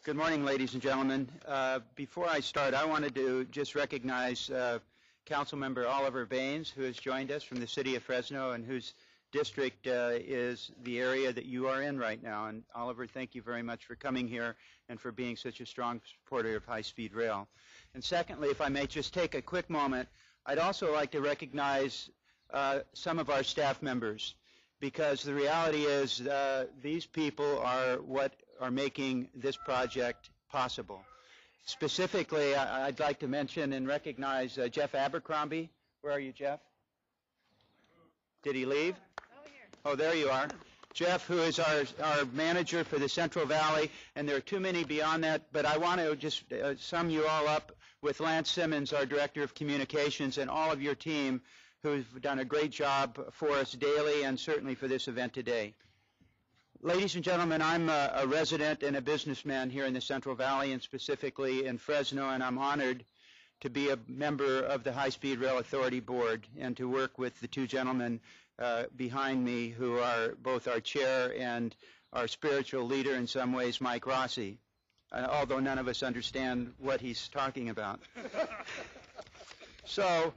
Good morning, ladies and gentlemen. Before I start, I wanted to just recognize Councilmember Oliver Baines, who has joined us from the city of Fresno and whose district is the area that you are in right now. And Oliver, thank you very much for coming here and for being such a strong supporter of high-speed rail. And secondly, if I may just take a quick moment, I'd also like to recognize some of our staff members, because the reality is these people are what are making this project possible. Specifically, I'd like to mention and recognize Jeff Abercrombie. Where are you, Jeff? Did he leave? Oh, there you are. Jeff, who is our manager for the Central Valley, and there are too many beyond that, but I want to just sum you all up with Lance Simmons, our Director of Communications, and all of your team who've done a great job for us daily and certainly for this event today. Ladies and gentlemen, I'm a resident and a businessman here in the Central Valley and specifically in Fresno, and I'm honored to be a member of the High Speed Rail Authority Board and to work with the two gentlemen behind me who are both our chair and our spiritual leader in some ways, Mike Rossi, although none of us understand what he's talking about. So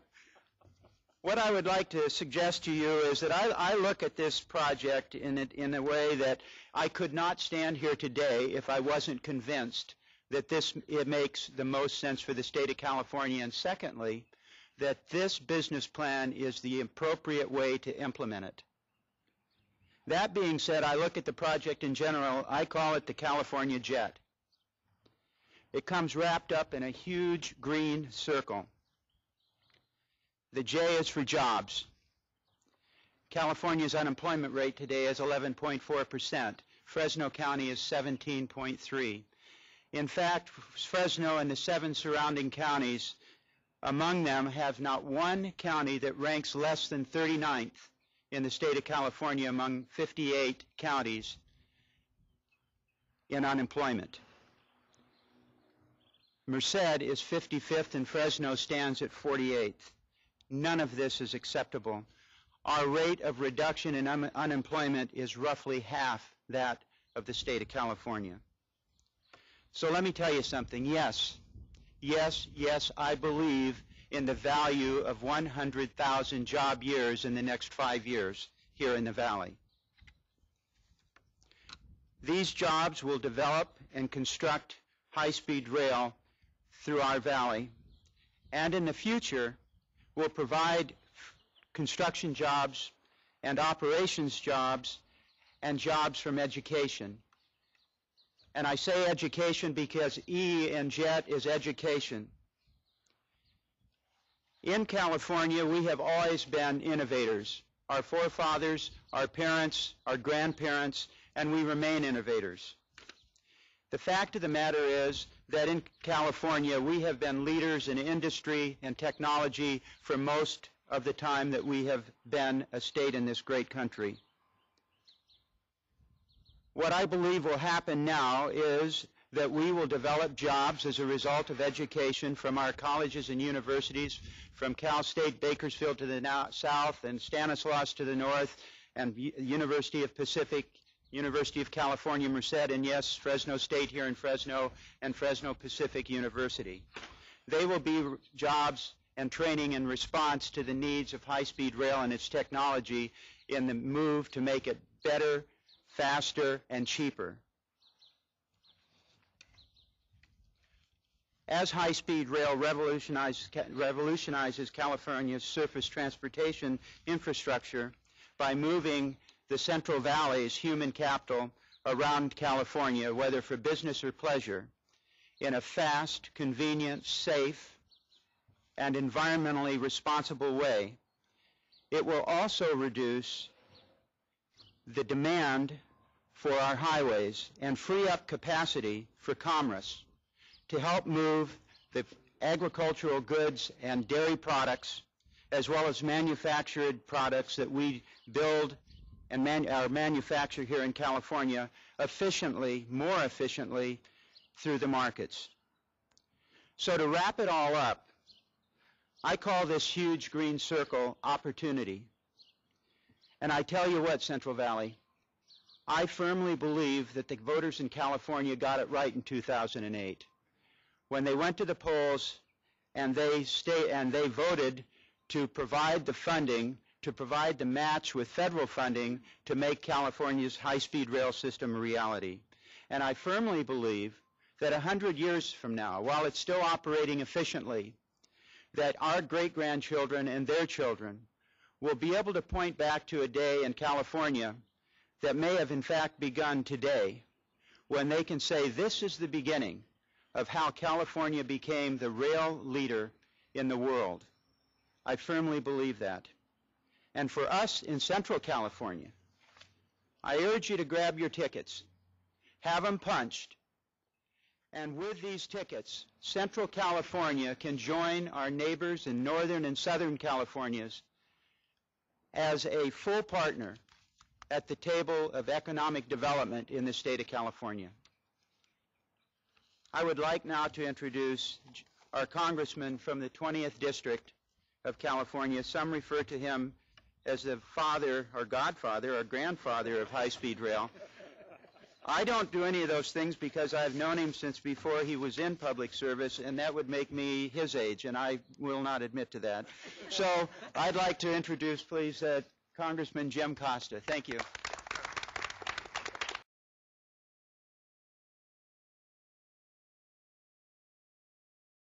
what I would like to suggest to you is that I look at this project in a way that I could not stand here today if I wasn't convinced that it makes the most sense for the state of California, and secondly, that this business plan is the appropriate way to implement it. That being said, I look at the project in general, I call it the California Jet. It comes wrapped up in a huge green circle. The J is for jobs. California's unemployment rate today is 11.4%. Fresno County is 17.3%. In fact, Fresno and the 7 surrounding counties, among them have not one county that ranks less than 39th in the state of California among 58 counties in unemployment. Merced is 55th and Fresno stands at 48th. None of this is acceptable. Our rate of reduction in unemployment is roughly half that of the state of California. So let me tell you something. Yes, I believe in the value of 100,000 job years in the next 5 years here in the Valley. These jobs will develop and construct high-speed rail through our valley, and in the future will provide construction jobs and operations jobs and jobs from education. And I say education because E in JET is education. In California, we have always been innovators. Our forefathers, our parents, our grandparents, and we remain innovators. The fact of the matter is that in California, we have been leaders in industry and technology for most of the time that we have been a state in this great country. What I believe will happen now is that we will develop jobs as a result of education from our colleges and universities, from Cal State Bakersfield to the south and Stanislaus to the north, and University of Pacific, University of California, Merced, and yes, Fresno State here in Fresno, and Fresno Pacific University. They will be jobs and training in response to the needs of high-speed rail and its technology in the move to make it better, faster, and cheaper. As high-speed rail revolutionizes California's surface transportation infrastructure by moving the Central Valley's human capital around California, whether for business or pleasure, in a fast, convenient, safe, and environmentally responsible way, it will also reduce the demand for our highways and free up capacity for commerce to help move the agricultural goods and dairy products as well as manufactured products that we build and manufacture here in California efficiently, more efficiently, through the markets. So to wrap it all up, I call this huge green circle opportunity. And I tell you what, Central Valley, I firmly believe that the voters in California got it right in 2008 when they went to the polls and they voted to provide the funding, to provide the match with federal funding to make California's high-speed rail system a reality. And I firmly believe that 100 years from now, while it's still operating efficiently, that our great-grandchildren and their children will be able to point back to a day in California that may have in fact begun today, when they can say this is the beginning of how California became the rail leader in the world. I firmly believe that. And for us in Central California, I urge you to grab your tickets, have them punched, and with these tickets, Central California can join our neighbors in Northern and Southern Californias as a full partner at the table of economic development in the state of California. I would like now to introduce our congressman from the 20th District of California. Some refer to him as the father or godfather or grandfather of high-speed rail. I don't do any of those things because I've known him since before he was in public service, and that would make me his age, and I will not admit to that. So I'd like to introduce, please, Congressman Jim Costa. Thank you.